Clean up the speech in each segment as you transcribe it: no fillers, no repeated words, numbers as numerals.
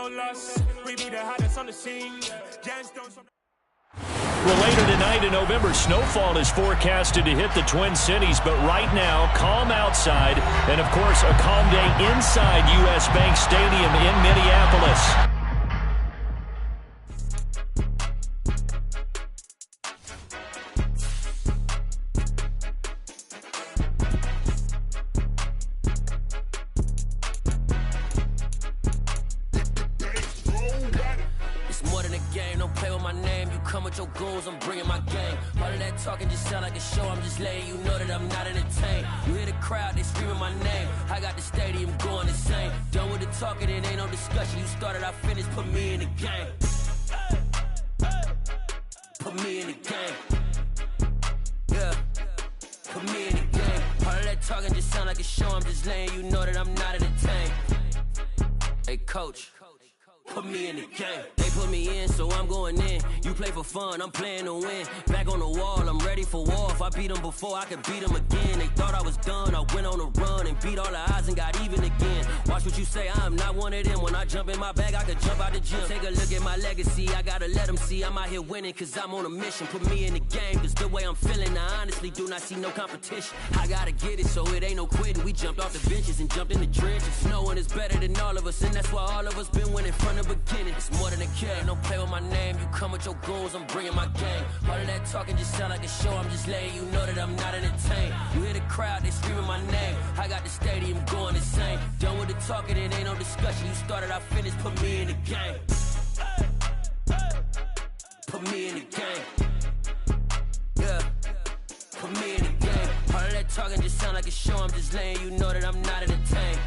no loss. We be the hottest on the scene. Well, later tonight in November, snowfall is forecasted to hit the Twin Cities, but right now, calm outside, and of course, a calm day inside U.S. Bank Stadium in Minneapolis. Your goals, I'm bringing my game. All of that talking just sound like a show. I'm just letting you know that I'm not entertained. You hear the crowd, they screaming my name. I got the stadium going insane. Done with the talking, it ain't no discussion. You started, I finished, put me in the game. Put me in the game. Yeah, put me in the game. All of that talking just sound like a show. I'm just letting you know that I'm not entertained. Hey, coach. Put me in the game. They put me in, so I'm going in. You play for fun, I'm playing to win. Back on the wall, I'm ready for war. If I beat them before, I could beat them again. They thought I was done, I went on a run and beat all the odds and got even again. Watch what you say, I'm not one of them. When I jump in my bag, I could jump out the gym. Take a look at my legacy, I gotta let them see I'm out here winning, cause I'm on a mission. Put me in the game, cause the way I'm feeling, I honestly do not see no competition. I gotta get it, so it ain't no quitting. We jumped off the benches and jumped in the trenches. No one is better than all of us, and that's why all of us been winning from the beginning. It's more than a care, don't play with my name. You come with your goals, I'm bringing my game. All of that talking just sound like a show. I'm just letting you know that I'm not entertained. You hear the crowd, they screaming my name. I got the stadium going insane. Done with the talking, it ain't no discussion. You started, I finished, put me in the game. Put me in the game. Yeah, put me in the game. All of that talking just sound like a show. I'm just letting you know that I'm not entertained.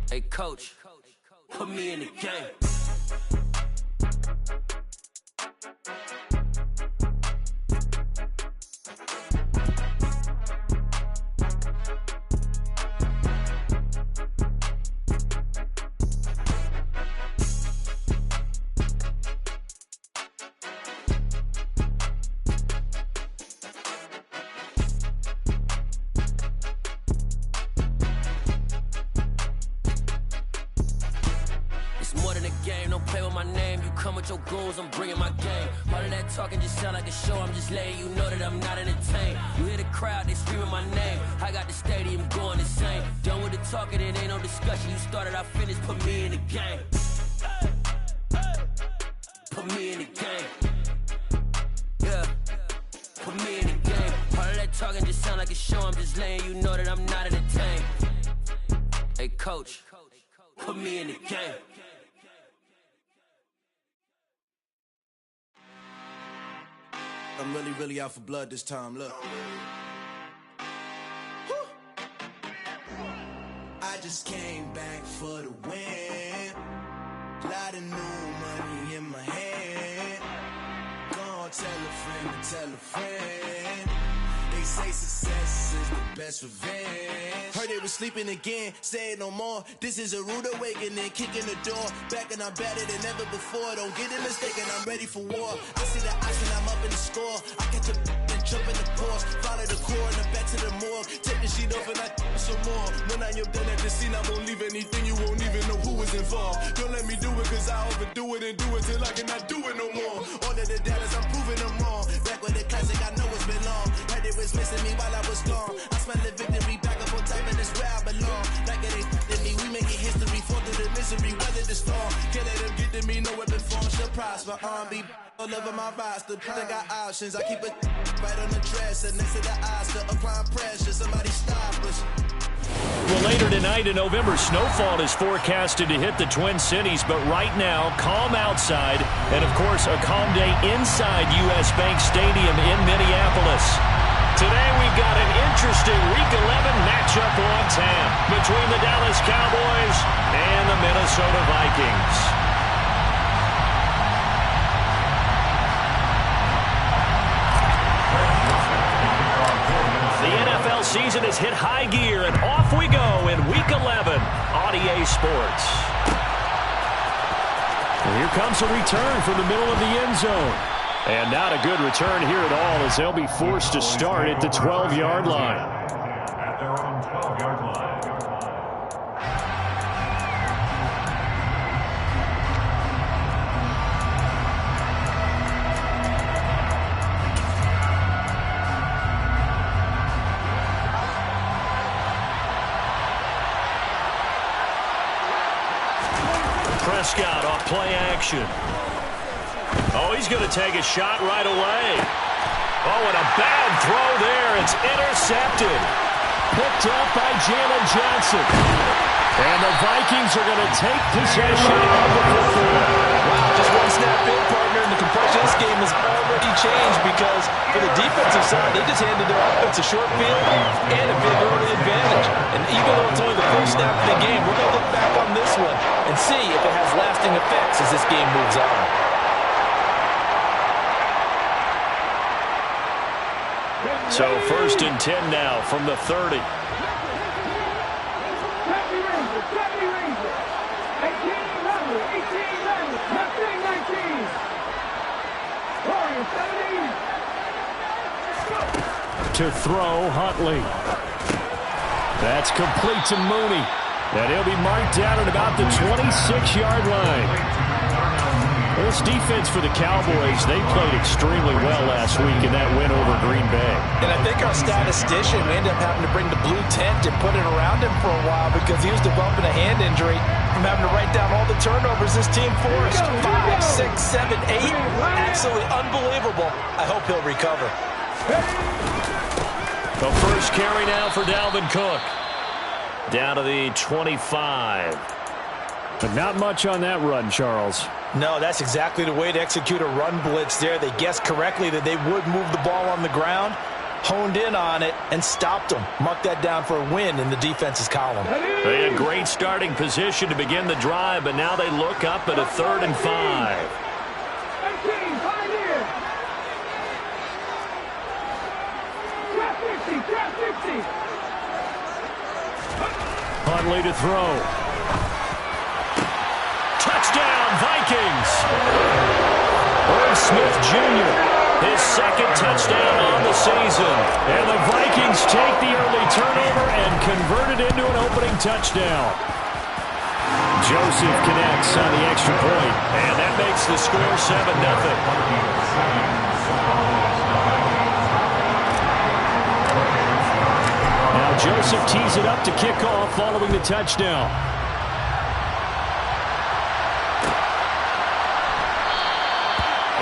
Hey, coach. Put me in the game. Your goals, I'm bringing my game. All of that talking just sound like a show. I'm just letting you know that I'm not entertained. You hear the crowd, they screaming my name. I got the stadium going insane. Done with the talking, it ain't no discussion. You started, I finished, put me in the game. Put me in the game. Yeah, put me in the game. All of that talking just sound like a show. I'm just letting you know that I'm not entertained. Hey, coach, put me in the game. I'm really out for blood this time, look. Woo. I just came back for the win. Lot of new money in my hand. Gonna tell a friend to tell a friend. They say success is the best revenge. Heard they was sleeping again, say it no more. This is a rude awakening, kicking the door. Back and I'm better than ever before. Don't get it mistaken, I'm ready for war. I see the option, I'm up in the score. I catch a and jump in the course. Follow the core and then back to the morgue. Take the sheet off and I some more. When I'm done at the scene, I won't leave anything. You won't even know who was involved. Don't let me do it, cause I overdo it and do it till I cannot do it no more. All of the doubters, I'm proving them wrong. Back with the classic, I know it's been long. Heard it was missing me while I was gone. I smell the victory back up on time, and it's where I belong. Like it ain't in me, we making history. Fall through the misery, weather the storm. Can't let them get to me, no weapon form should prosper. R&B all over my roster. I got options, I keep it right on the dresser. Next to the Oscar, applying pressure. Somebody stop us. Well, later tonight in November, snowfall is forecasted to hit the Twin Cities, but right now, calm outside, and of course, a calm day inside U.S. Bank Stadium in Minneapolis. Today, we've got an interesting Week 11 matchup on tap between the Dallas Cowboys and the Minnesota Vikings. Season has hit high gear, and off we go in Week 11 on EA Sports. And here comes a return from the middle of the end zone. And not a good return here at all, as they'll be forced to start at the 12-yard line. At their own 12-yard line. Prescott off play action. Oh, he's going to take a shot right away. Oh, and a bad throw there. It's intercepted. Picked up by Jalen Johnson. And the Vikings are going to take possession of the football. Wow, just one snap in, partner, and the complexion of this game has already changed because for the defensive side, they just handed their offense a short field and a big early advantage. And even though it's only the first snap of the game, we're going to look back on this one and see if it has lasting effects as this game moves on. So 1st and 10 now from the 30. To throw, Huntley. That's complete to Mooney. And he'll be marked down at about the 26-yard line. This defense for the Cowboys, they played extremely well last week in that win over Green Bay. And I think our statistician, we ended up having to bring the blue tent and put it around him for a while because he was developing a hand injury from having to write down all the turnovers this team forced. 5, 6, 7, 8. Absolutely unbelievable. I hope he'll recover. The first carry now for Dalvin Cook. Down to the 25. But not much on that run, Charles. No, that's exactly the way to execute a run blitz there. They guessed correctly that they would move the ball on the ground, honed in on it, and stopped them. Mark that down for a win in the defense's column. They had great starting position to begin the drive, but now they look up at a 3rd and 5. Huntley to throw. Touchdown, Vikings! Irv Smith Jr., his 2nd touchdown on the season. And the Vikings take the early turnover and convert it into an opening touchdown. Joseph connects on the extra point, and that makes the score 7-0. Joseph tees it up to kick off following the touchdown.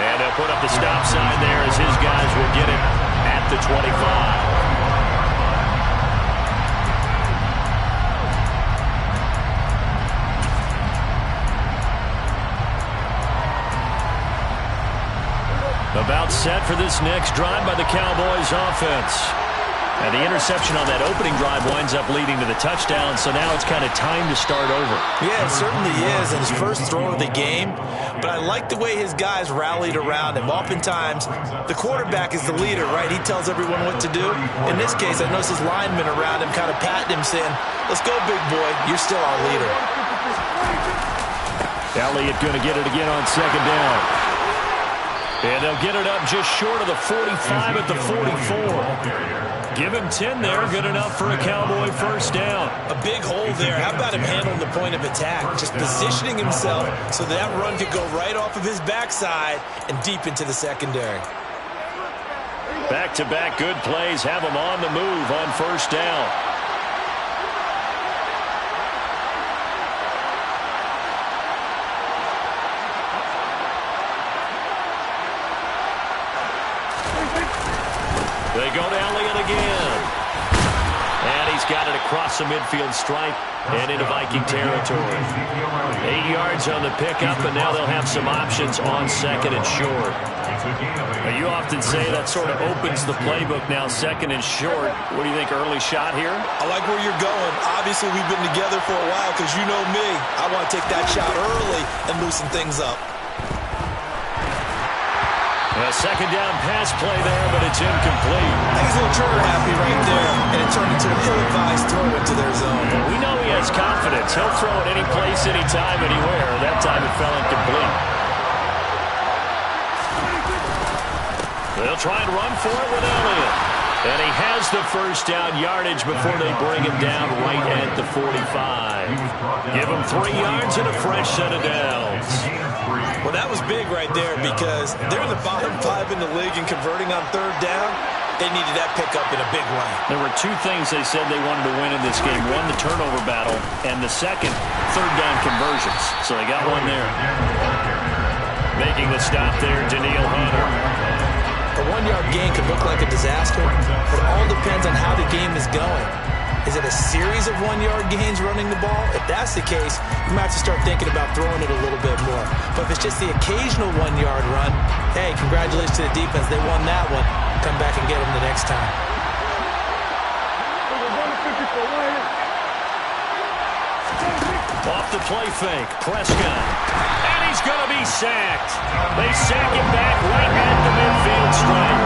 And they'll put up the stop sign there as his guys will get it at the 25. About set for this next drive by the Cowboys offense. And the interception on that opening drive winds up leading to the touchdown, so now it's kind of time to start over. Yeah, it certainly is, and his first throw of the game. But I like the way his guys rallied around him. Oftentimes, the quarterback is the leader, right? He tells everyone what to do. In this case, I noticed his linemen around him kind of patting him, saying, "Let's go, big boy. You're still our leader." Elliott going to get it again on 2nd down. And they'll get it up just short of the 45 at the 44. Give him 10 there. Good enough for a Cowboy first down. A big hole there. How about him handling the point of attack? Just positioning himself so that run could go right off of his backside and deep into the secondary. Back-to-back good plays have him on the move on first down. They go to Elliott again. And he's got it across the midfield stripe and into Viking territory. 8 yards on the pickup, and now they'll have some options on 2nd and short. Now, you often say that sort of opens the playbook now, 2nd and short. What do you think, early shot here? I like where you're going. Obviously, we've been together for a while because you know me. I want to take that shot early and loosen things up. A 2nd down pass play there, but it's incomplete. I think he's a little trigger happy right there, and it turned into an ill-advised throw into their zone. Well, we know he has confidence. He'll throw it any place, anytime, anywhere. That time it fell incomplete. They'll try and run for it with Elliott. And he has the first down yardage before they bring him down right at the 45. Give him 3 yards and a fresh set of downs. Well, that was big right there because they're in the bottom 5 in the league in converting on 3rd down. They needed that pickup in a big way. There were two things they said they wanted to win in this game. One, the turnover battle, and the second, third down conversions. So they got one there. Making the stop there, Danielle Hunter. A one-yard gain could look like a disaster, but it all depends on how the game is going. Is it a series of one-yard gains running the ball? If that's the case, you might have to start thinking about throwing it a little bit more. But if it's just the occasional one-yard run, hey, congratulations to the defense. They won that one. Come back and get them the next time. Off the play fake, Prescott. And he's going to be sacked. They sack him back right at the midfield stripe.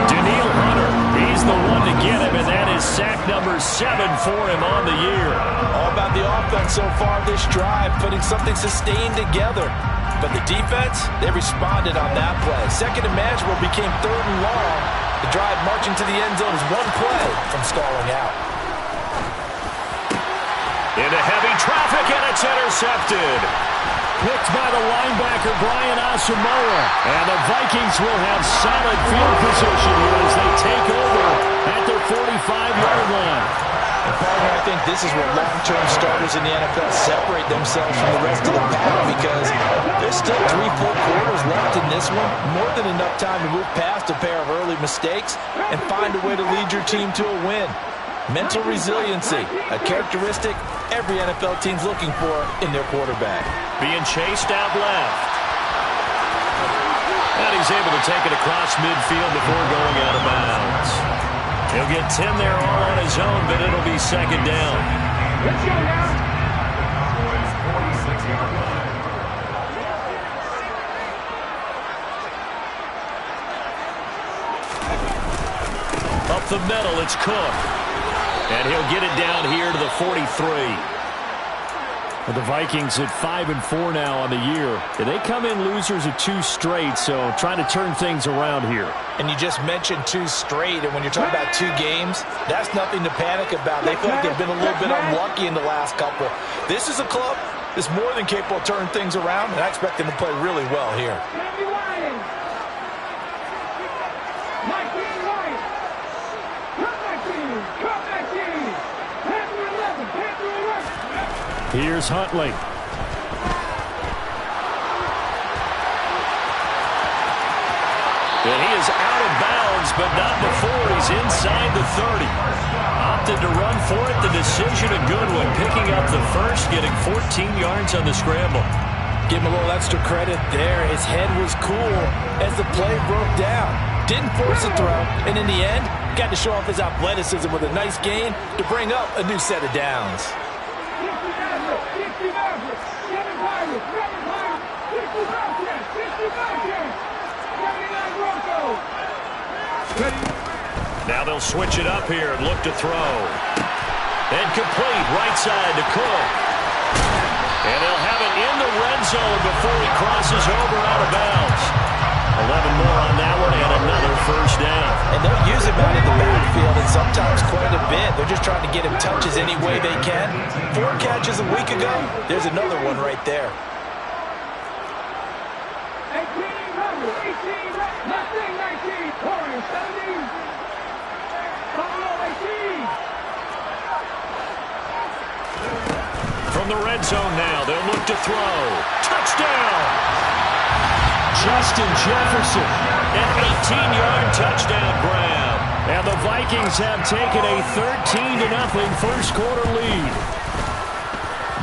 Danielle Hunter, he's the one to get him, and that is sack number 7 for him on the year. All about the offense so far this drive, putting something sustained together. But the defense, they responded on that play. Second and manageable became third and long. The drive marching to the end zone is one play from stalling out. Into heavy traffic, and it's intercepted. Picked by the linebacker, Brian Asamoah. And the Vikings will have solid field position here as they take over at their 45-yard line. And partner, I think this is where long-term starters in the NFL separate themselves from the rest of the pack, because there's still 3 full quarters left in this one. More than enough time to move past a pair of early mistakes and find a way to lead your team to a win. Mental resiliency, a characteristic every NFL team's looking for in their quarterback. Being chased out left. And he's able to take it across midfield before going out of bounds. He'll get 10 there all on his own, but it'll be second down. Let's go now. Up the middle, it's Cook. And he'll get it down here to the 43. The Vikings at 5-4 now on the year. They come in losers of 2 straight, so trying to turn things around here. And you just mentioned 2 straight, and when you're talking about 2 games, that's nothing to panic about. They feel like they've been a little bit unlucky in the last couple. This is a club that's more than capable of turning things around, and I expect them to play really well here. Here's Huntley. And he is out of bounds, but not before he's inside the 30. Opted to run for it. The decision a good one. Picking up the first, getting 14 yards on the scramble. Give him a little extra credit there. His head was cool as the play broke down. Didn't force a throw, and in the end, got to show off his athleticism with a nice gain to bring up a new set of downs. Now they'll switch it up here and look to throw. And complete right side to Cook. And they'll have it in the red zone before he crosses over out of bounds. 11 more on that one and another first down. And they'll use him out in the backfield, and sometimes quite a bit. They're just trying to get him touches any way they can. 4 catches a week ago. There's another one right there. 18, From the red zone now, they'll look to throw. Touchdown! Justin Jefferson, an 18-yard touchdown grab. And the Vikings have taken a 13-0 first quarter lead.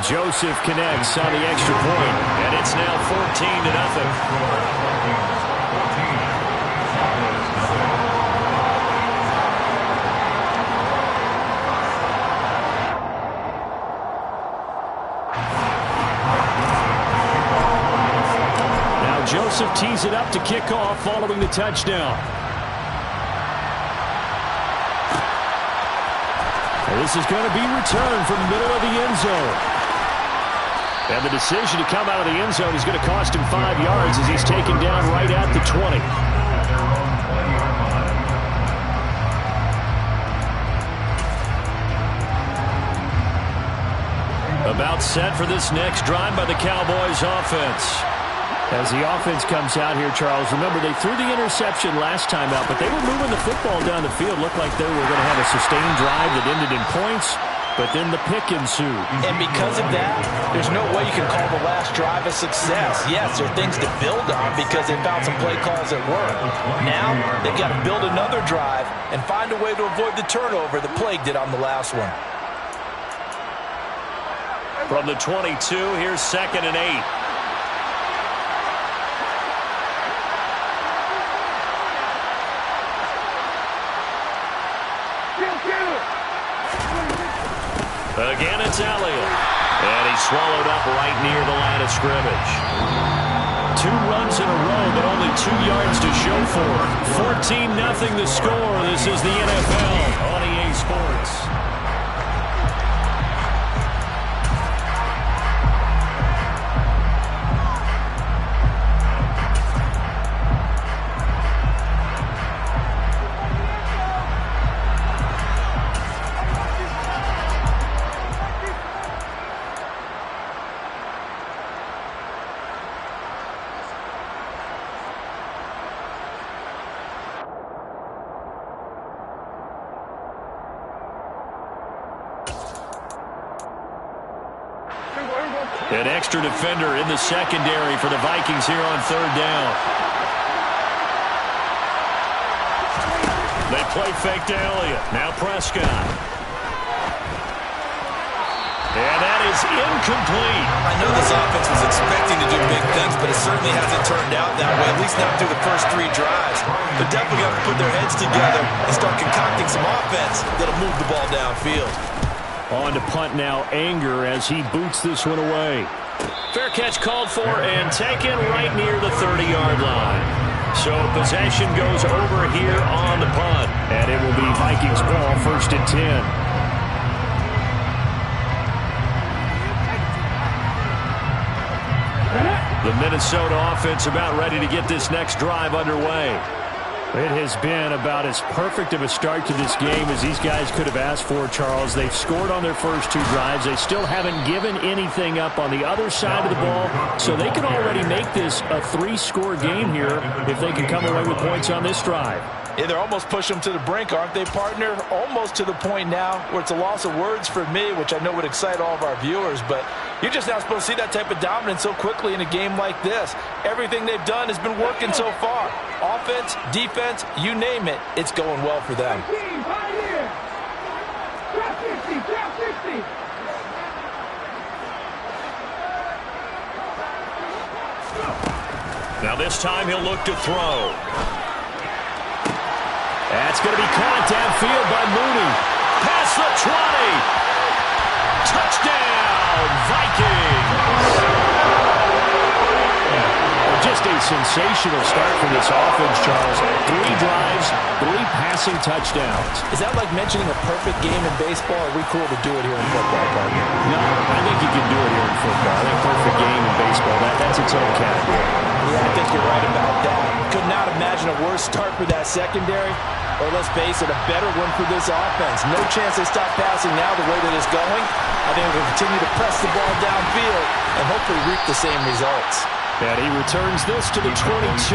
Joseph connects on the extra point, and it's now 14-0. Joseph tees it up to kick off following the touchdown. And this is going to be returned from the middle of the end zone. And the decision to come out of the end zone is going to cost him 5 yards as he's taken down right at the 20. About set for this next drive by the Cowboys offense. As the offense comes out here, Charles, remember they threw the interception last time out, but they were moving the football down the field. Looked like they were going to have a sustained drive that ended in points, but then the pick ensued. And because of that, there's no way you can call the last drive a success. Yes, there are things to build on because they found some play calls that work. Now, they've got to build another drive and find a way to avoid the turnover that plagued it on the last one. From the 22, here's 2nd and 8. Again, it's Elliott. And he's swallowed up right near the line of scrimmage. 2 runs in a row, but only 2 yards to show for it. 14-0 the score. This is the NFL on EA Sports. An extra defender in the secondary for the Vikings here on 3rd down. They play fake to Elliott. Now Prescott. And that is incomplete. I know this offense was expecting to do big things, but it certainly hasn't turned out that way, at least not through the first 3 drives. They're definitely going to put their heads together and start concocting some offense that'll move the ball downfield. On to punt now, Anger, as he boots this one away. Fair catch called for and taken right near the 30-yard line. So possession goes over here on the punt. And it will be Vikings ball, 1st and 10. The Minnesota offense about ready to get this next drive underway. It has been about as perfect of a start to this game as these guys could have asked for, Charles. They've scored on their first 2 drives. They still haven't given anything up on the other side of the ball, so they can already make this a 3-score game here if they can come away with points on this drive. Yeah, they're almost pushing them to the brink, aren't they, partner? Almost to the point now where it's a loss of words for me, which I know would excite all of our viewers, but you're just not supposed to see that type of dominance so quickly in a game like this. Everything they've done has been working so far. Offense, defense, you name it, it's going well for them. Now this time he'll look to throw. That's going to be caught downfield by Mooney. Past the 20. Touchdown, Vikings. Just a sensational start for this offense, Charles. 3 drives, 3 passing touchdowns. Is that like mentioning a perfect game in baseball, or are we cool to do it here in football, partner? No, I think you can do it here in football. I think perfect game in baseball, that's its own category. Yeah, I think you're right about that. Could not imagine a worse start for that secondary, or let's face it, a better one for this offense. No chance they stop passing now the way that it's going. I think we'll continue to press the ball downfield and hopefully reap the same results. And he returns this to the 22.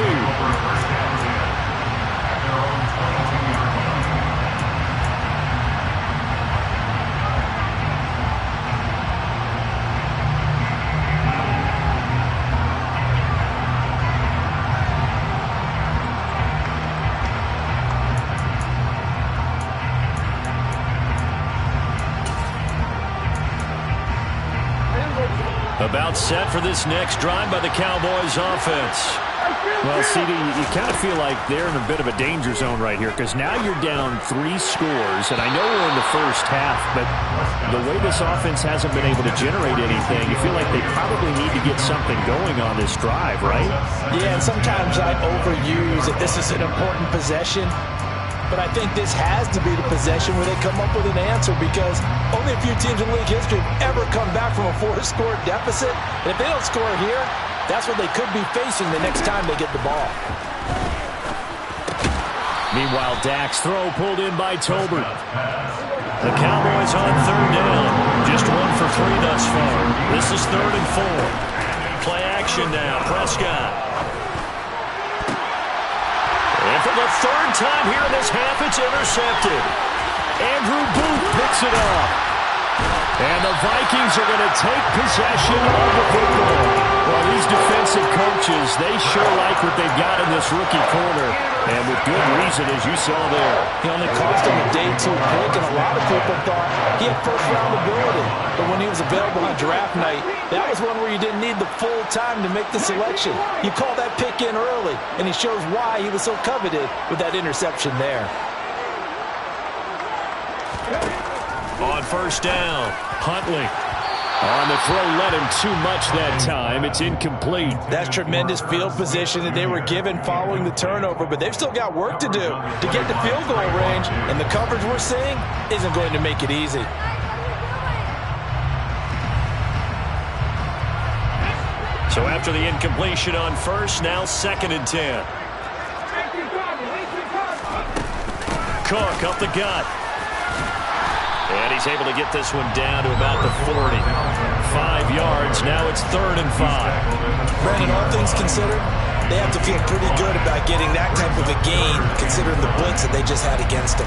About set for this next drive by the Cowboys offense. Well, CD, you kind of feel like they're in a bit of a danger zone right here because now you're down 3 scores, and I know we're in the first half, but the way this offense hasn't been able to generate anything, you feel like they probably need to get something going on this drive, right? Yeah, and sometimes I overuse that this is an important possession. But I think this has to be the possession where they come up with an answer because only a few teams in league history have ever come back from a 4-score deficit. And if they don't score here, that's what they could be facing the next time they get the ball. Meanwhile, Dak's throw pulled in by Tolbert. The Cowboys on 3rd down. Just 1 for 3 thus far. This is 3rd and 4. Play action. action now. Prescott. And for the third time here in this half, it's intercepted. Andrew Booth picks it up. And the Vikings are going to take possession of the football. Well, these defensive coaches, they sure like what they've got in this rookie corner. And with good reason, as you saw there. He only cost him a day 2 pick, and a lot of people thought he had first-round ability. But when he was available on draft night, that was one where you didn't need the full time to make the selection. You call that pick in early, and he shows why he was so coveted with that interception there. On first down, Huntley. On the throw, led him too much that time. It's incomplete. That's tremendous field position that they were given following the turnover, but they've still got work to do to get to field goal range, and the coverage we're seeing isn't going to make it easy. So after the incompletion on first, now 2nd and 10. Cook up the gut. And he's able to get this one down to about the 40. 5 yards. Now it's 3rd and 5. Brandon, all things considered, they have to feel pretty good about getting that type of a gain, considering the blitz that they just had against them.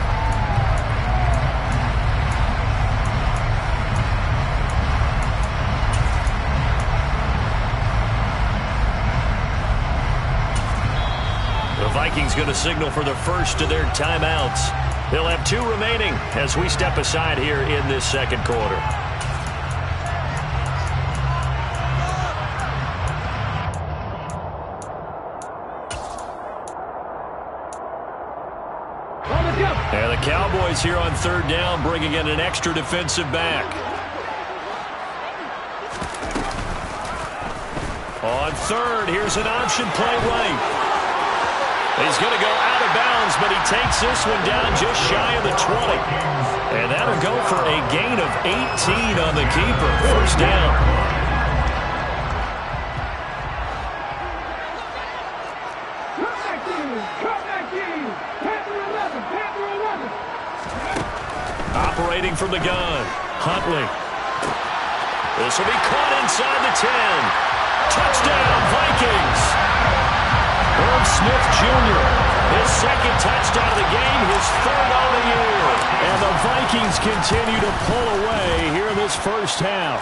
The Vikings going to signal for the first of their timeouts. They'll have 2 remaining as we step aside here in this second quarter. And the Cowboys here on 3rd down, bringing in an extra defensive back. On 3rd, here's an option play right. He's going to go out of bounds, but he takes this one down just shy of the 20. And that'll go for a gain of 18 on the keeper. First down. Operating from the gun, Huntley. This will be caught inside the 10. Touchdown, Vikings. Herb Smith Jr., his 2nd touchdown of the game, his 3rd on the year. And the Vikings continue to pull away here in this first half.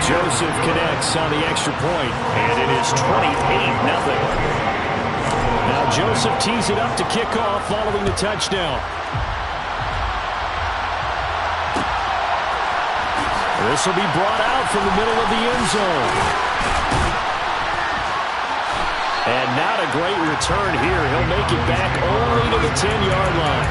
Joseph connects on the extra point, and it is 28-0. Now Joseph tees it up to kick off following the touchdown. This will be brought out from the middle of the end zone. And not a great return here. He'll make it back only to the 10-yard line.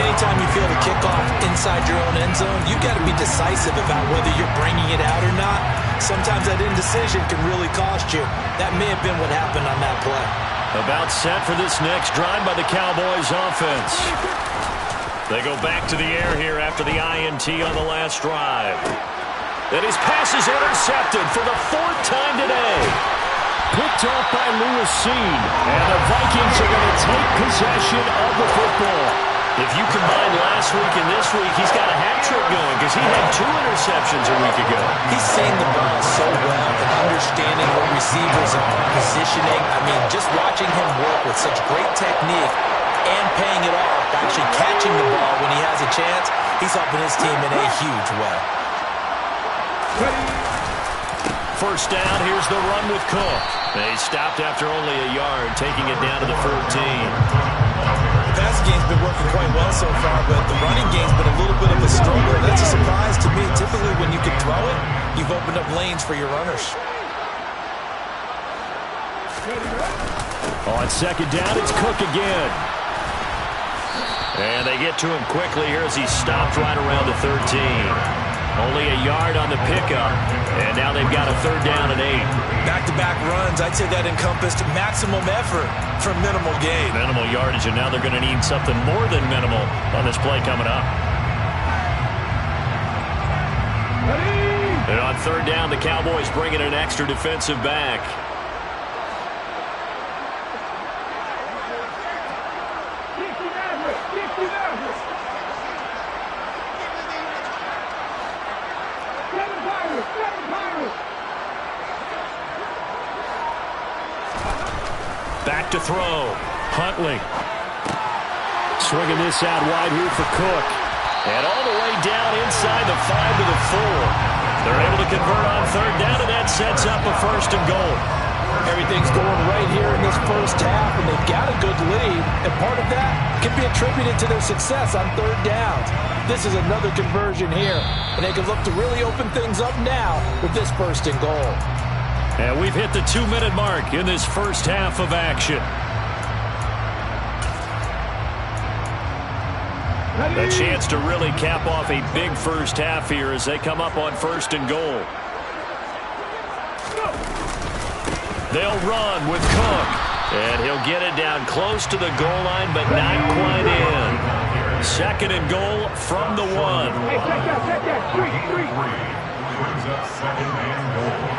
Anytime you feel the kickoff inside your own end zone, you've got to be decisive about whether you're bringing it out or not. Sometimes that indecision can really cost you. That may have been what happened on that play. About set for this next drive by the Cowboys offense. They go back to the air here after the INT on the last drive. And his pass is intercepted for the 4th time today. Picked off by Lewis Cine. And the Vikings are going to take possession of the football. If you combine last week and this week, he's got a hat trick going because he had 2 interceptions a week ago. He's seeing the ball so well and understanding where receivers are, positioning. I mean, just watching him work with such great technique and paying it off, actually catching the ball when he has a chance, he's helping his team in a huge way. First down, here's the run with Cook. They stopped after only a yard, taking it down to the 14. The passing game's been working quite well so far, but the running game's been a little bit of a struggle. That's a surprise to me. Typically, when you can throw it, you've opened up lanes for your runners. On 2nd down, it's Cook again. And they get to him quickly here as he stopped right around the 13. Only a yard on the pickup, and now they've got a 3rd down and 8. Back-to-back runs, I'd say that encompassed maximum effort for minimal gain. Minimal yardage, and now they're going to need something more than minimal on this play coming up. And on 3rd down, the Cowboys bring in an extra defensive back. back to throw. Huntley. Swinging this out wide here for Cook. And all the way down inside the 5 to the 4. They're able to convert on third down, and that sets up a 1st and goal. Everything's going right here in this first half, and they've got a good lead. And part of that can be attributed to their success on third downs. This is another conversion here, and they can look to really open things up now with this 1st and goal. And we've hit the 2-minute mark in this first half of action. A chance to really cap off a big first half here as they come up on 1st and goal. They'll run with Cook. And he'll get it down close to the goal line, but not quite in. 2nd and goal from the 1. Hey, check that. Street. Brings up 2nd and goal.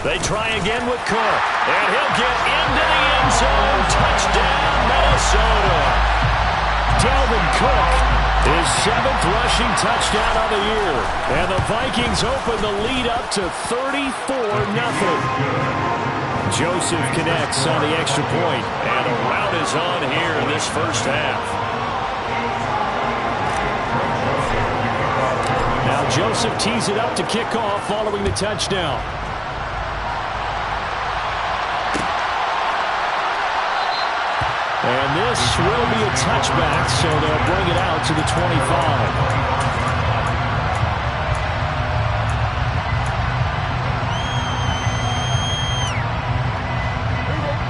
They try again with Cook, and he'll get into the end zone. Touchdown, Minnesota. Dalvin Cook, his 7th rushing touchdown of the year. And the Vikings open the lead up to 34-0. Joseph connects on the extra point, and a rout is on here in this first half. Now Joseph tees it up to kick off following the touchdown. And this will be a touchback, so they'll bring it out to the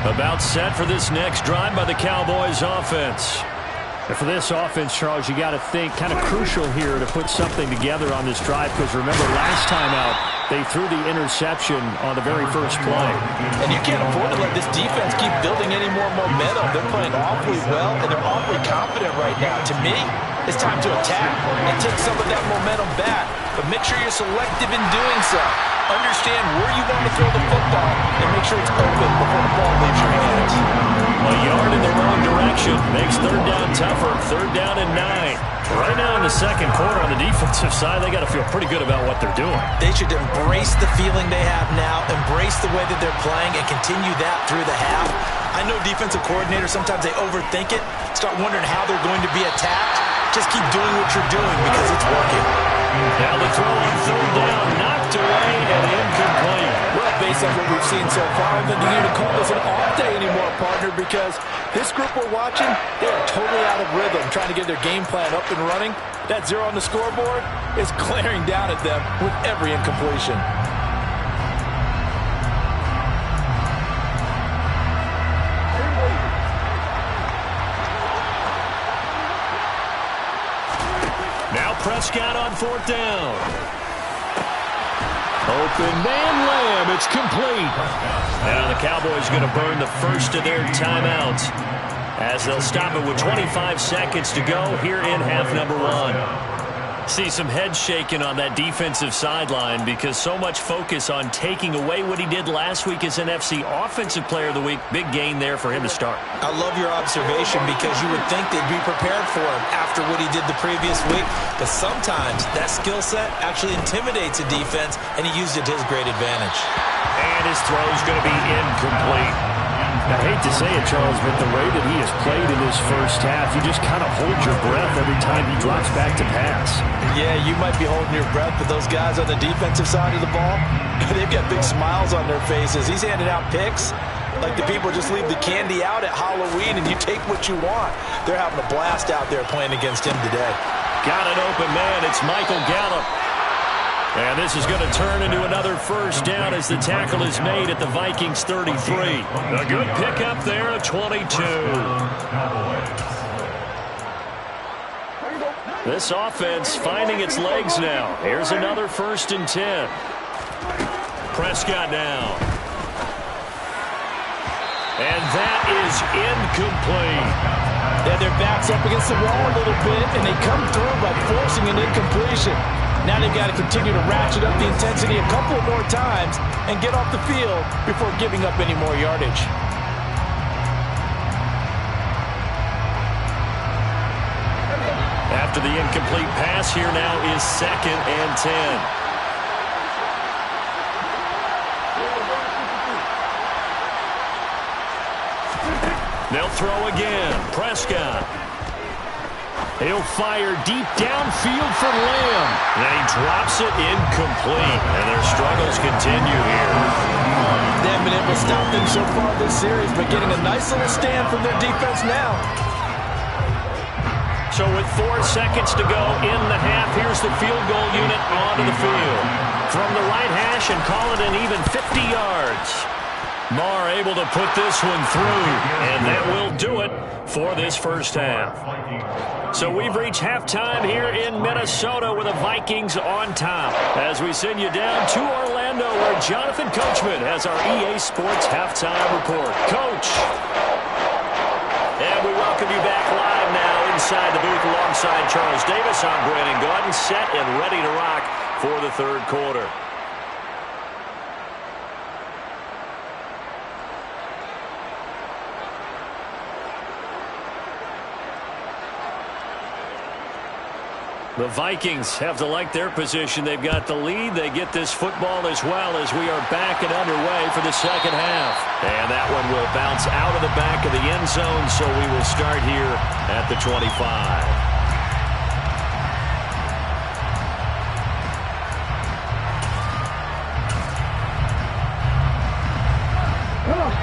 25. About set for this next drive by the Cowboys offense. And for this offense, Charles, you got to think kind of crucial here to put something together on this drive, because remember last time out they threw the interception on the very first play. And you can't afford to let this defense keep building any more momentum. They're playing awfully well, and they're awfully confident right now. To me, it's time to attack and take some of that momentum back. But make sure you're selective in doing so. Understand where you want to throw the football and make sure it's open before the ball leaves your hands. A yard in the wrong direction makes third down tougher. 3rd down and 9. Right now in the second quarter on the defensive side, they got to feel pretty good about what they're doing. They should embrace the feeling they have now, embrace the way that they're playing, and continue that through the half. I know defensive coordinators, sometimes they overthink it, start wondering how they're going to be attacked. Just keep doing what you're doing because it's working. Now the throw on 3rd down, knocked away and incomplete. Well, based on what we've seen so far, I don't think you need to call this an off day anymore, partner, because this group we're watching, they are totally out of rhythm, trying to get their game plan up and running. That 0 on the scoreboard is glaring down at them with every incompletion. Now Prescott on 4th down. Open man, Lamb. It's complete. Now the Cowboys going to burn the first of their timeouts as they'll stop it with 25 seconds to go here in half number 1. See some head shaking on that defensive sideline because so much focus on taking away what he did last week as NFC Offensive Player of the Week. Big gain there for him to start. I love your observation because you would think they'd be prepared for him after what he did the previous week. But sometimes that skill set actually intimidates a defense, and he used it to his great advantage. And his throw is going to be incomplete. I hate to say it, Charles, but the way that he has played in this first half, you just kind of hold your breath every time he drops back to pass. Yeah, you might be holding your breath, but those guys on the defensive side of the ball, they've got big smiles on their faces. He's handing out picks like the people just leave the candy out at Halloween and you take what you want. They're having a blast out there playing against him today. Got an open man. It's Michael Gallup. And this is going to turn into another first down as the tackle is made at the Vikings 33. A good pickup there of 22. This offense finding its legs now. Here's another 1st and 10. Prescott now. And that is incomplete. They had their backs up against the wall a little bit, and they come through by forcing an incompletion. Now they've got to continue to ratchet up the intensity a couple more times and get off the field before giving up any more yardage. After the incomplete pass, here now is 2nd and 10. They'll throw again. Prescott. He'll fire deep downfield for Lamb. Then he drops it incomplete. And their struggles continue here. They haven't been able to stop them so far this series, but getting a nice little stand from their defense now. So with 4 seconds to go in the half, here's the field goal unit onto the field. From the right hash and call it an even 50 yards. Marr able to put this one through, and that will do it for this first half. So we've reached halftime here in Minnesota with the Vikings on top. As we send you down to Orlando, where Jonathan Coachman has our EA Sports halftime report. Coach. And we welcome you back live now inside the booth alongside Charles Davis. I'm Brandon Gaudin, set and ready to rock for the third quarter. The Vikings have to like their position. They've got the lead. They get this football as well as we are back and underway for the second half. And that one will bounce out of the back of the end zone, so we will start here at the 25.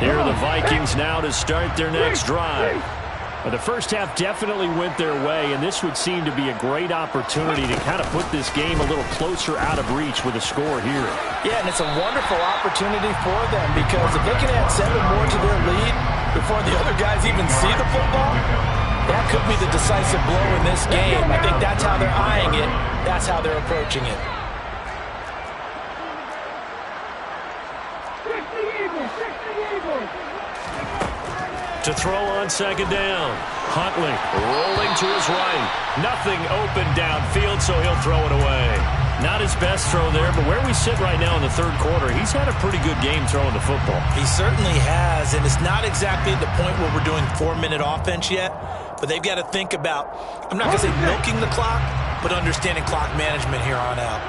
Here are the Vikings now to start their next drive. The first half definitely went their way, and this would seem to be a great opportunity to kind of put this game a little closer out of reach with a score here. Yeah, and it's a wonderful opportunity for them, because if they can add 7 more to their lead before the other guys even see the football, that could be the decisive blow in this game. I think that's how they're eyeing it. That's how they're approaching it. To throw on second down. Huntley rolling to his right. Nothing open downfield, so he'll throw it away. Not his best throw there, but where we sit right now in the third quarter, he's had a pretty good game throwing the football. He certainly has, and it's not exactly the point where we're doing 4-minute offense yet, but they've got to think about, I'm not going to say milking the clock, but understanding clock management here on out.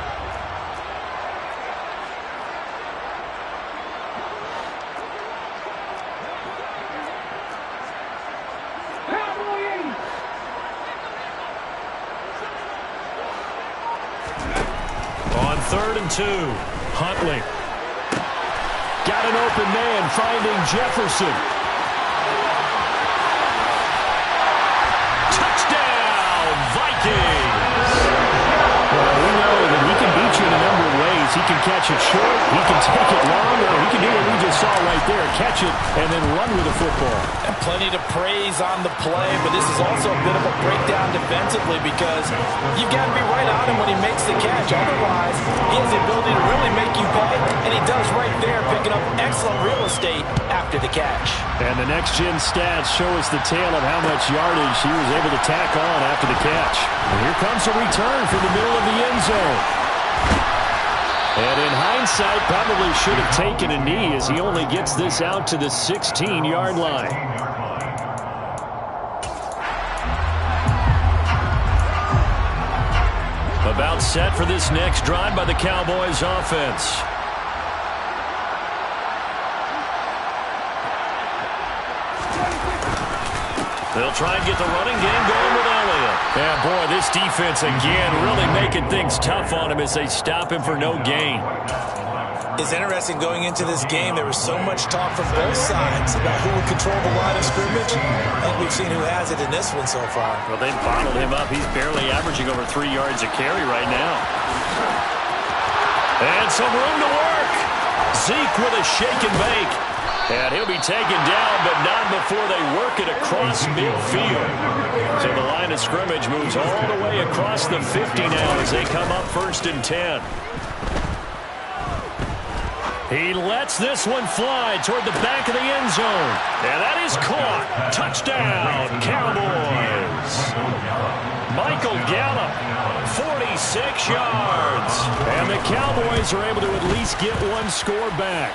On 3rd and 2, Huntley. Got an open man, finding Jefferson. Touchdown, Vikings! Well, we know that he can beat you in a number of ways. He can catch it short, he can take it long, or he can do what we just saw right there, catch it and then run with the football. And plenty to praise on the play, but this is also a bit of a breakdown defensively, because you've got to be right on him when he makes the catch. Otherwise, he has the ability to really make you pay, and he does right there, picking up excellent real estate after the catch. And the next-gen stats show us the tale of how much yardage he was able to tack on after the catch. And here comes a return from the middle of the end zone. And in hindsight, probably should have taken a knee, as he only gets this out to the 16-yard line. About set for this next drive by the Cowboys offense. They'll try and get the running game going with Elliott. Yeah, boy, this defense again really making things tough on him as they stop him for no gain. It's interesting going into this game. There was so much talk from both sides about who would control the line of scrimmage. I think we've seen who has it in this one so far. Well, they've bottled him up. He's barely averaging over 3 yards a carry right now. And some room to work. Zeke with a shake and bake. And he'll be taken down, but not before they work it across midfield. So the line of scrimmage moves all the way across the 50 now as they come up 1st and 10. He lets this one fly toward the back of the end zone. And that is caught. Touchdown, Cowboys. Michael Gallup, 46 yards. And the Cowboys are able to at least get one score back.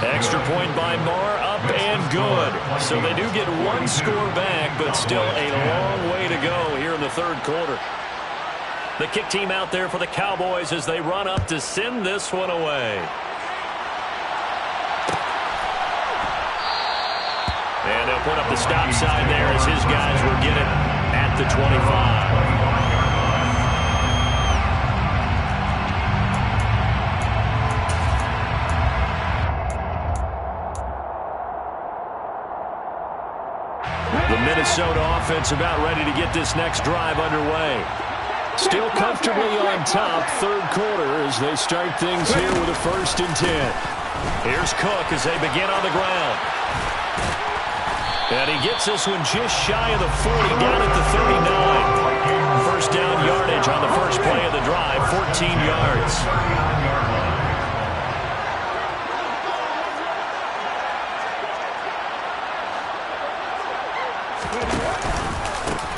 Extra point by Marr, up and good. So they do get one score back, but still a long way to go here in the third quarter. The kick team out there for the Cowboys as they run up to send this one away. And they'll put up the stop sign there as his guys will get it at the 25. The Minnesota offense about ready to get this next drive underway. Still comfortably on top, third quarter, as they start things here with a 1st and 10. Here's Cook as they begin on the ground. And he gets this one just shy of the 40, down at the 39. First down yardage on the first play of the drive, 14 yards.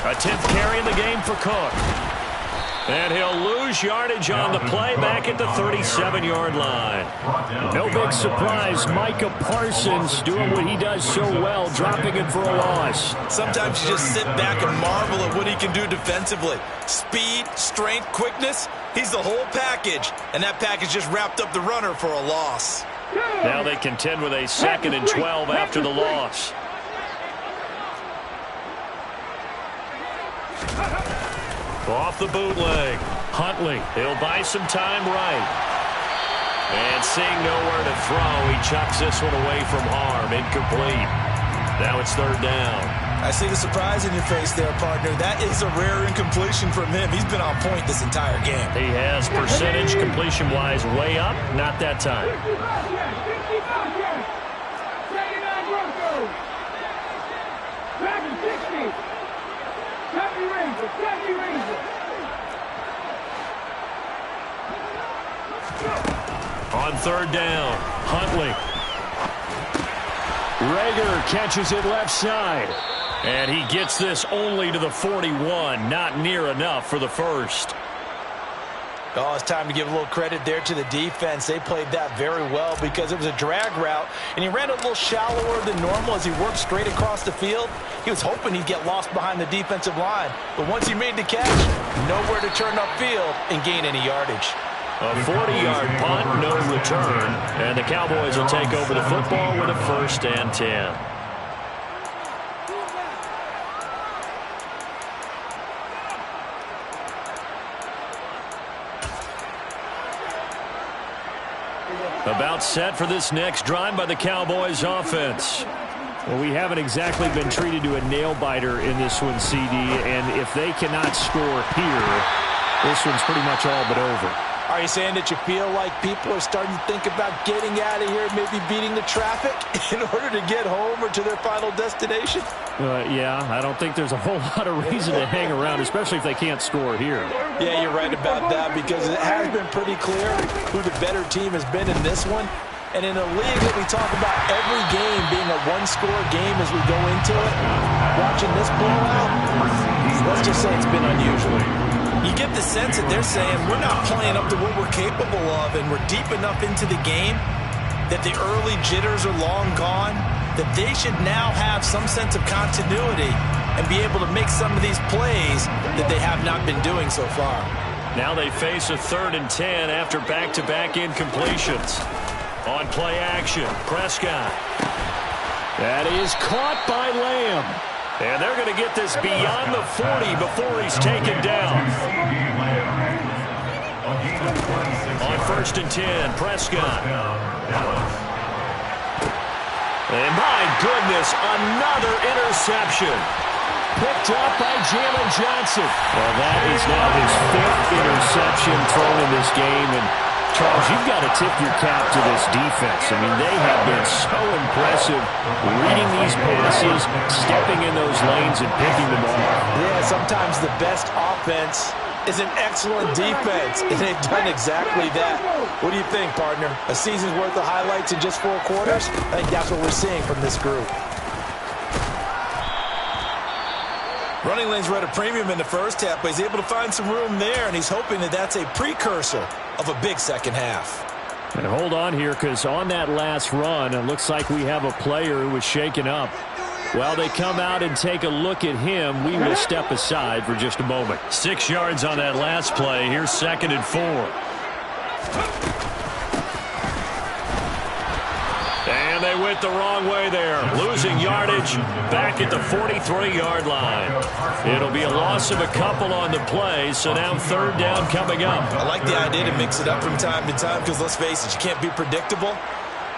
A 10th carry in the game for Cook. And he'll lose yardage on the play back at the 37-yard line. No big surprise. Micah Parsons doing what he does so well, dropping it for a loss. Sometimes you just sit back and marvel at what he can do defensively. Speed, strength, quickness, he's the whole package. And that package just wrapped up the runner for a loss. Now they contend with a 2nd and 12 after the loss. Off the bootleg. Huntley, he'll buy some time right. And seeing nowhere to throw, he chucks this one away from harm. Incomplete. Now it's 3rd down. I see the surprise in your face there, partner. That is a rare incompletion from him. He's been on point this entire game. He has percentage completion-wise way up. Not that time. On 3rd down, Huntley. Reagor catches it left side. And he gets this only to the 41. Not near enough for the first. Oh, it's time to give a little credit there to the defense. They played that very well because it was a drag route, and he ran a little shallower than normal as he worked straight across the field. He was hoping he'd get lost behind the defensive line, but once he made the catch, nowhere to turn upfield and gain any yardage. A 40-yard punt, no return, and the Cowboys will take over the football with a 1st and 10. About set for this next drive by the Cowboys offense. Well, we haven't exactly been treated to a nail-biter in this one, CD, and if they cannot score here, this one's pretty much all but over. Are you saying that you feel like people are starting to think about getting out of here, maybe beating the traffic in order to get home or to their final destination? Yeah, I don't think there's a whole lot of reason to hang around, especially if they can't score here. Yeah, you're right about that because it has been pretty clear who the better team has been in this one. And in a league that we talk about every game being a one-score game as we go into it, watching this blowout, let's just say it's been unusual. You get the sense that they're saying we're not playing up to what we're capable of, and we're deep enough into the game that the early jitters are long gone, that they should now have some sense of continuity and be able to make some of these plays that they have not been doing so far. Now they face a 3rd and 10 after back-to-back incompletions. On play action, Prescott. That is caught by Lamb. And they're going to get this beyond the 40 before he's taken down. On 1st and 10, Prescott. And my goodness, another interception. Picked up by Jalen Johnson. Well, that is now his 5th interception thrown in this game. And Charles, you've got to tip your cap to this defense. I mean, they have been so impressive reading these passes, stepping in those lanes, and picking them off. Yeah, sometimes the best offense is an excellent defense, and they've done exactly that. What do you think, partner? A season's worth of highlights in just 4 quarters? I think that's what we're seeing from this group. Running lanes were at a premium in the first half, but he's able to find some room there, and he's hoping that that's a precursor of a big second half. And hold on here, because on that last run, it looks like we have a player who was shaken up. While they come out and take a look at him, we will step aside for just a moment. 6 yards on that last play. Here's 2nd and 4. And they went the wrong way there. Losing yardage back at the 43-yard line. It'll be a loss of a couple on the play, so now 3rd down coming up. I like the idea to mix it up from time to time because, let's face it, you can't be predictable.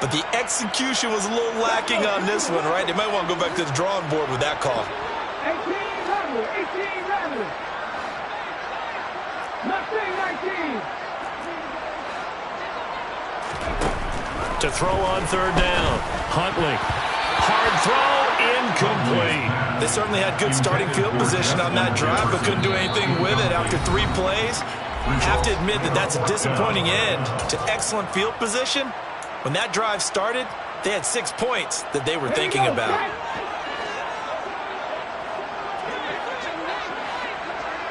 But the execution was a little lacking on this one, right? They might want to go back to the drawing board with that call. 18 Rebel. Nothing 19. To throw on 3rd down. Huntley. Hard throw, incomplete. They certainly had good starting field position on that drive, but couldn't do anything with it after 3 plays. Have to admit that that's a disappointing end to excellent field position. When that drive started, they had 6 points that they were thinking about.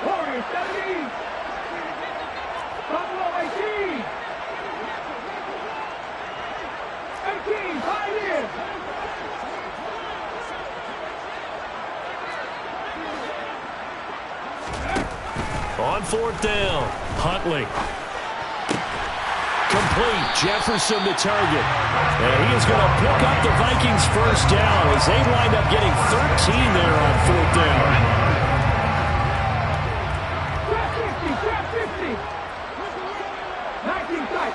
Warriors 17. Buffalo 18. 18, Pioneers. On 4th down, Huntley. Complete. Jefferson the target. And he is going to pick up the Vikings' 1st down as they wind up getting 13 there on 4th down. Trap 50. 19 tight.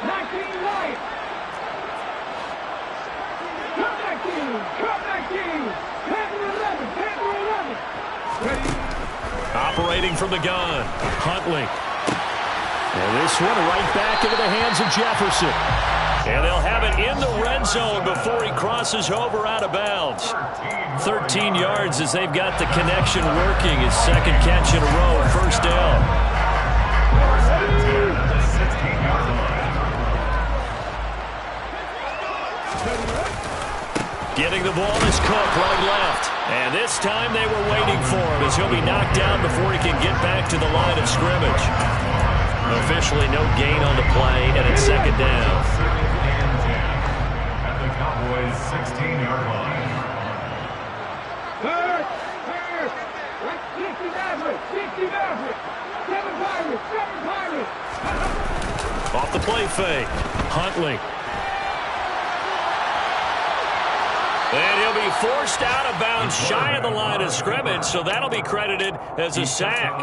19 wide. Come 19. Panther 11. Ready. Operating from the gun. Huntley. And this one right back into the hands of Jefferson. And they'll have it in the red zone before he crosses over out of bounds. 13 yards as they've got the connection working. His 2nd catch in a row, 1st down. Getting the ball is Cook, right left. And this time they were waiting for him as he'll be knocked down before he can get back to the line of scrimmage. Officially no gain on the play, and it's 2nd down. At the Cowboys' 16-yard line. Third. 60 Maverick. 7 Pirates. Off the play fake. Huntley. And he'll be forced out of bounds shy of the line of scrimmage, so that'll be credited as a sack.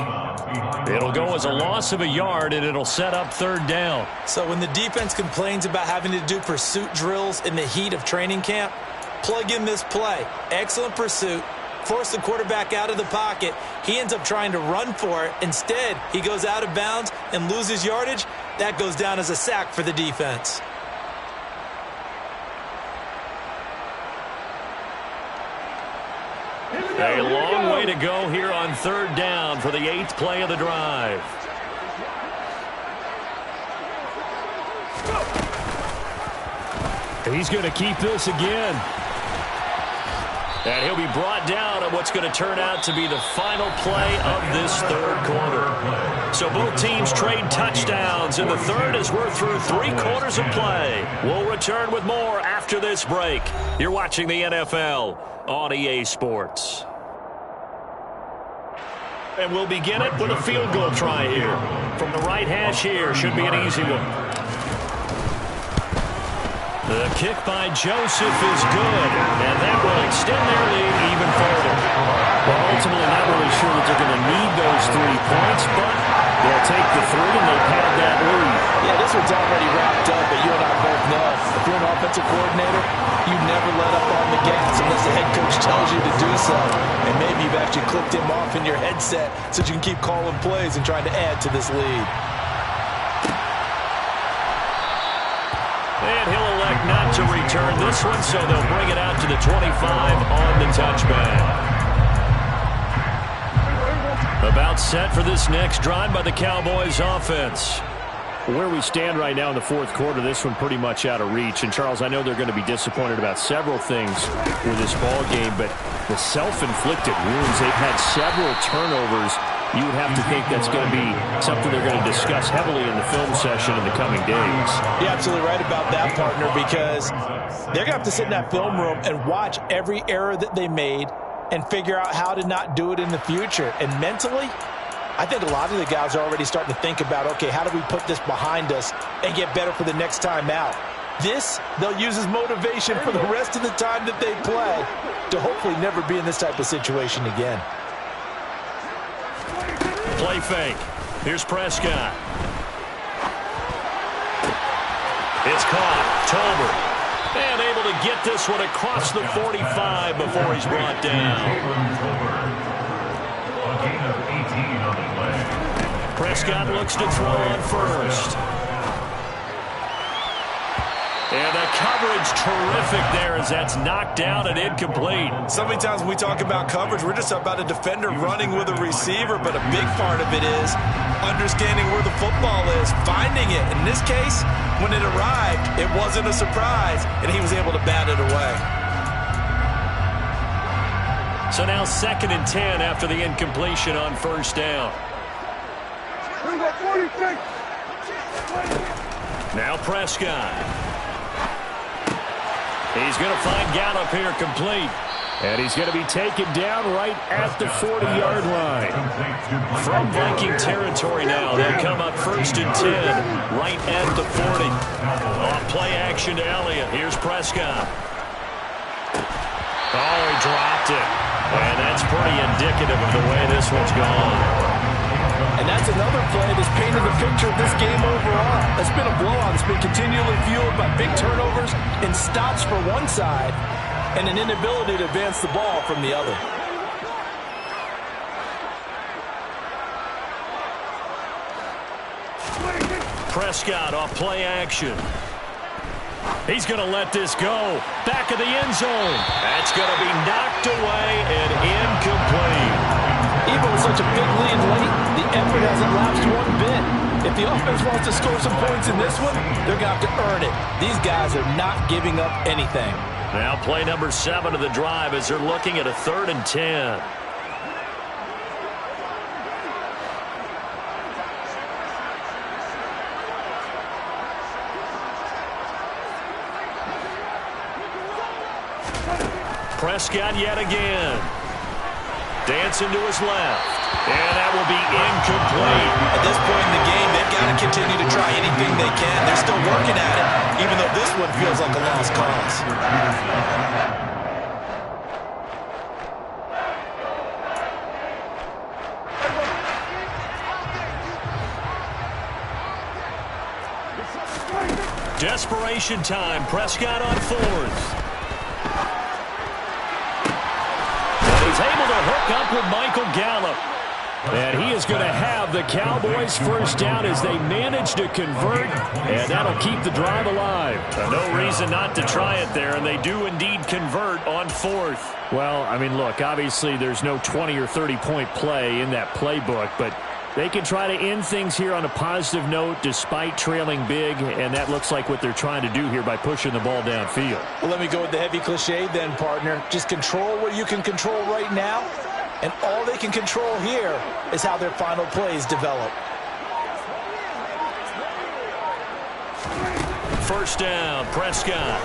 It'll go as a loss of a yard, and it'll set up 3rd down. So when the defense complains about having to do pursuit drills in the heat of training camp, plug in this play. Excellent pursuit. Force the quarterback out of the pocket. He ends up trying to run for it. Instead, he goes out of bounds and loses yardage. That goes down as a sack for the defense. A long way to go here on 3rd down for the 8th play of the drive. He's going to keep this again. And he'll be brought down at what's going to turn out to be the final play of this 3rd quarter. So both teams trade touchdowns in the 3rd as we're through 3 quarters of play. We'll return with more after this break. You're watching the NFL on EA Sports. And we'll begin it with a field goal try here. From the right hash here, should be an easy one. The kick by Joseph is good, and that will extend their lead even further. Well, ultimately, not really sure that they're going to need those 3 points, but they'll take the 3, and they've had that lead. Yeah, this one's already wrapped up, but you and I both know if you're an offensive coordinator, you never let up on the gas unless the head coach tells you to do so. And maybe you've actually clicked him off in your headset so that you can keep calling plays and trying to add to this lead. And he'll elect not to return this one, so they'll bring it out to the 25 on the touchback. About set for this next drive by the Cowboys offense. Where we stand right now in the fourth quarter, this one pretty much out of reach. And, Charles, I know they're going to be disappointed about several things with this ball game, but the self-inflicted wounds, they've had several turnovers. You would have to think that's going to be something they're going to discuss heavily in the film session in the coming days. You're absolutely right about that, partner, because they're going to have to sit in that film room and watch every error that they made and figure out how to not do it in the future. And mentally, I think a lot of the guys are already starting to think about, okay, how do we put this behind us and get better for the next time out? This, they'll use as motivation for the rest of the time that they play to hopefully never be in this type of situation again. Play fake. Here's Prescott. It's caught. Tolbert. And able to get this one across the 45 before he's brought down. A gain of 18 on the play. Prescott looks to throw on first. And the coverage terrific there as that's knocked down and incomplete. So many times when we talk about coverage, we're just about a defender running with a receiver, but a big part of it is understanding where the football is, finding it. In this case, when it arrived, it wasn't a surprise, and he was able to bat it away. So now 2nd and 10 after the incompletion on first down. Now Prescott. He's going to find Gallup here complete. And he's going to be taken down right at the 40-yard line. From Viking territory now, they'll come up 1st and 10, right at the 40. Off play action to Elliott. Here's Prescott. Oh, he dropped it. And that's pretty indicative of the way this one's gone. And that's another play that's painted the picture of this game overall. It's been a blowout. It's been continually fueled by big turnovers and stops for one side and an inability to advance the ball from the other. Prescott off play action. He's going to let this go. Back of the end zone. That's going to be knocked away and incomplete. Even with such a big lead late, the effort hasn't lapsed one bit. If the offense wants to score some points in this one, they're going to have to earn it. These guys are not giving up anything. Now play number 7 of the drive as they're looking at a 3rd and 10. Prescott yet again. Dancing to his left. And that will be incomplete. At this point in the game, they've got to continue to try anything they can. They're still working at it, even though this one feels like a lost cause. Desperation time. Prescott on 4th. He's able to hook up with Michael Gallup. And he is going to have the Cowboys first down as they manage to convert, and that'll keep the drive alive. No reason not to try it there, and they do indeed convert on 4th. Well, I mean, look, obviously there's no 20 or 30-point play in that playbook, but they can try to end things here on a positive note despite trailing big, and that looks like what they're trying to do here by pushing the ball downfield. Well, let me go with the heavy cliche then, partner. Just control what you can control right now, and all they can control here is how their final plays develop. First down, Prescott.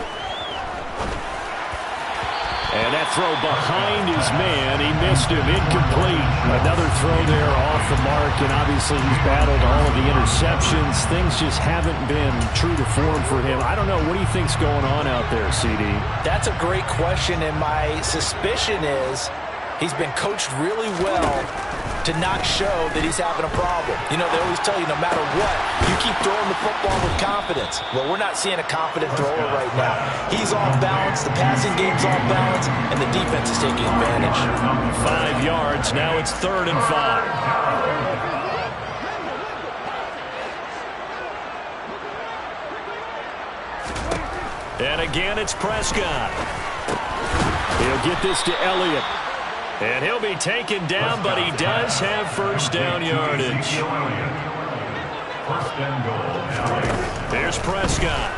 And that throw behind his man, he missed him, incomplete. Another throw there off the mark, and obviously he's battled all of the interceptions. Things just haven't been true to form for him. I don't know, what do you think's going on out there, CD? That's a great question, and my suspicion is he's been coached really well to not show that he's having a problem. You know, they always tell you no matter what, you keep throwing the football with confidence. Well, we're not seeing a confident thrower right now. He's off balance, the passing game's off balance, and the defense is taking advantage. 5 yards, now it's 3rd and 5. And again, it's Prescott. He'll get this to Elliott. And he'll be taken down, but he does have first down yardage. First and goal. Here's Prescott.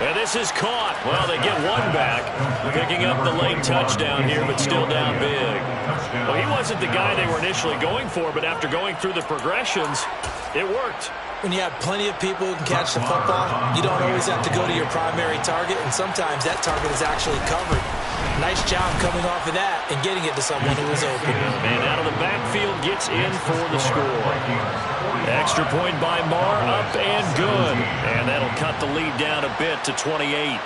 And this is caught. Well, they get one back, picking up the late touchdown here, but still down big. Well, he wasn't the guy they were initially going for, but after going through the progressions, it worked. When you have plenty of people who can catch the football, you don't always have to go to your primary target, and sometimes that target is actually covered. Nice job coming off of that and getting it to someone who was open. And out of the backfield gets in for the score. Extra point by Marr, up and good. And that'll cut the lead down a bit to 28.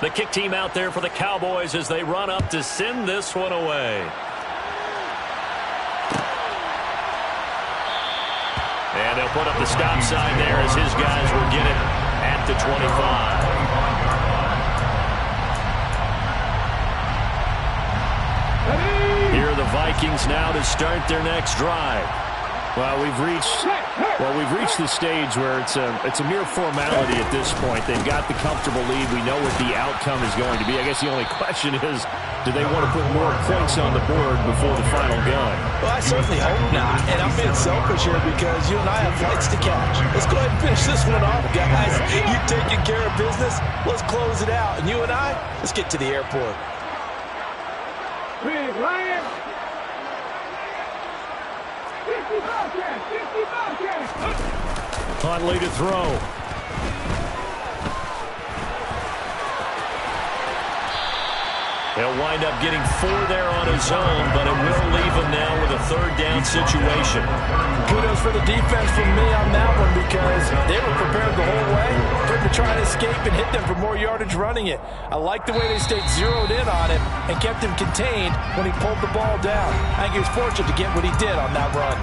The kick team out there for the Cowboys as they run up to send this one away. And they'll put up the stop sign there as his guys will get it at the 25. Here are the Vikings now to start their next drive. Well, we've reached the stage where it's a mere formality at this point. They've got the comfortable lead. We know what the outcome is going to be. I guess the only question is, do they want to put more points on the board before the final gun? Well, I certainly hope not. And I'm being selfish here because you and I have flights to catch. Let's go ahead and finish this one off, guys. You taking care of business? Let's close it out. And you and I, let's get to the airport. Big Lion. Huntley to throw. He'll wind up getting 4 there on his own, but it will leave him now with a third down situation. Kudos for the defense from me on that one because they were prepared the whole way for him to try and escape and hit them for more yardage running it. I like the way they stayed zeroed in on him and kept him contained when he pulled the ball down. I think he was fortunate to get what he did on that run.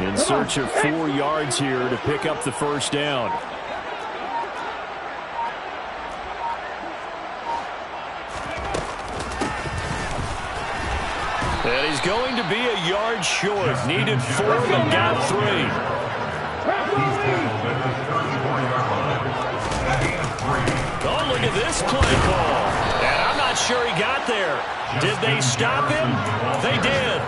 In search of 4 yards here to pick up the first down. And he's going to be a yard short. Needed 4, but got 3. Oh, look at this play call. And I'm not sure he got there. Did they stop him? They did.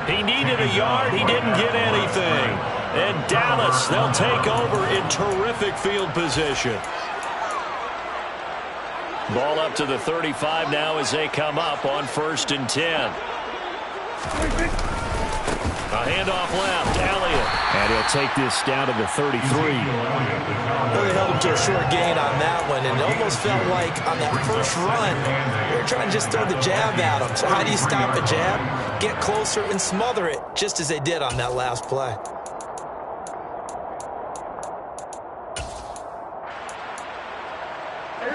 He needed a yard. He didn't get anything. And Dallas, they'll take over in terrific field position. Ball up to the 35 now as they come up on 1st and 10. A handoff left, Elliott. And he'll take this down to the 33. Really held him to a short gain on that one, and it almost felt like on that first run, they were trying to just throw the jab at him. So how do you stop a jab? Get closer and smother it, just as they did on that last play.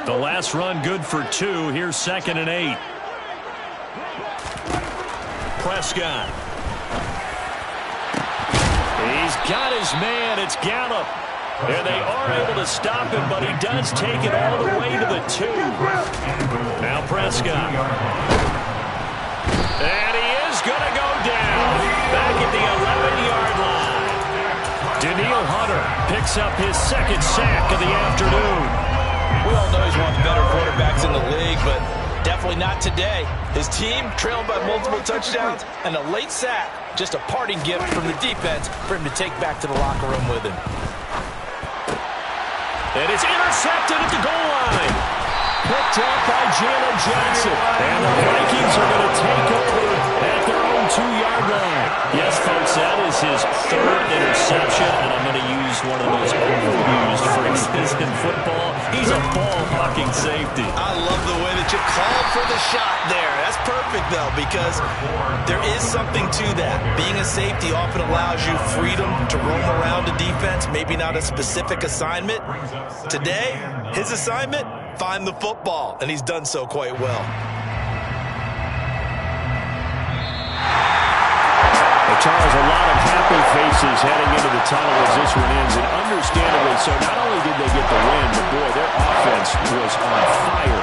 The last run good for 2. Here's 2nd and 8. Prescott. He's got his man. It's Gallup. And they are able to stop him, but he does take it all the way to the 2. Now Prescott. And he is going to go down back at the 11-yard line. Danielle Hunter picks up his 2nd sack of the afternoon. We all know he's one of the better quarterbacks in the league, but definitely not today. His team trailed by multiple touchdowns and a late sack. Just a parting gift from the defense for him to take back to the locker room with him. And it's intercepted at the goal line. Picked up by Jalen Johnson. And the Vikings are going to take over at their own 2-yard line. Yes, folks, that is his 3rd interception interception, and I'm going to use one of the most overused phrases in football. He's a ball-hawking safety. I love the way that you called for the shot there. That's perfect, though, because there is something to that. Being a safety often allows you freedom to roam around a defense, maybe not a specific assignment. Today, his assignment, find the football, and he's done so quite well. Charles, a lot of happy faces heading into the tunnel as this one ends, and understandably so. Not only did they get the win, but boy, their offense was on fire